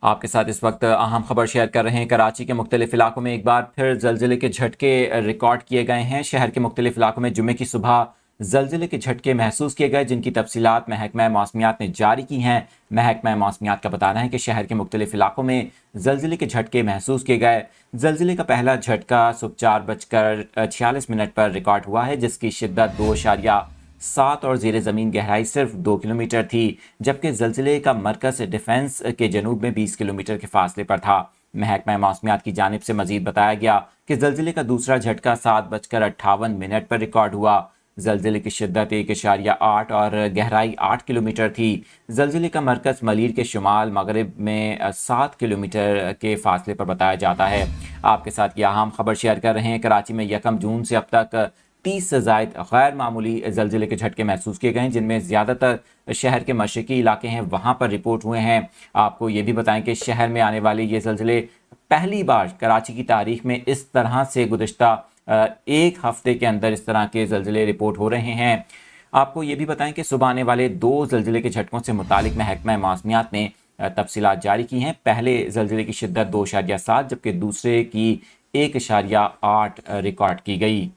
آپ کے ساتھ اس وقت اہم خبر شیئر کر رہے ہیں۔ کراچی کے مختلف علاقوں میں ایک بار پھر زلزلے کے جھٹکے ریکارڈ کیے گئے ہیں۔ شہر کے مختلف علاقوں میں جمعے کی صبح زلزلے کے جھٹکے محسوس کیے گئے، جن کی تفصیلات محکمہ موسمیات نے جاری کی ہیں۔ محکمہ موسمیات کا بتانا ہے کہ شہر کے مختلف علاقوں میں زلزلے کے جھٹکے محسوس کیے گئے۔ زلزلے کا پہلا جھٹکا صبح 4:46 پر ریکارڈ ہوا ہے، جس کی شدت 2.7 اور زیر زمین گہرائی صرف 2 کلومیٹر تھی، جبکہ زلزلے کا مرکز ڈیفنس کے جنوب میں 20 کلومیٹر کے فاصلے پر تھا۔ محکمہ موسمیات کی جانب سے مزید بتایا گیا کہ زلزلے کا دوسرا جھٹکا 7:58 پر ریکارڈ ہوا۔ زلزلے کی شدت 1.8 اور گہرائی 8 کلومیٹر تھی۔ زلزلے کا مرکز ملیر کے شمال مغرب میں 7 کلومیٹر کے فاصلے پر بتایا جاتا ہے۔ آپ کے ساتھ یہ اہم خبر شیئر کر رہے ہیں۔ کراچی میں 1 جون سے اب تک 30 سے زائد غیر معمولی زلزلے کے جھٹکے محسوس کیے گئے ہیں، جن میں زیادہ تر شہر کے مشرقی علاقے ہیں، وہاں پر رپورٹ ہوئے ہیں۔ آپ کو یہ بھی بتائیں کہ شہر میں آنے والے یہ زلزلے پہلی بار کراچی کی تاریخ میں اس طرح سے گزشتہ ایک ہفتے کے اندر اس طرح کے زلزلے رپورٹ ہو رہے ہیں۔ آپ کو یہ بھی بتائیں کہ صبح آنے والے 2 زلزلے کے جھٹکوں سے متعلق محکمہ موسمیات نے تفصیلات جاری کی ہیں۔ پہلے زلزلے کی شدت 2.7 جبکہ دوسرے کی 1.8 ریکارڈ کی گئی۔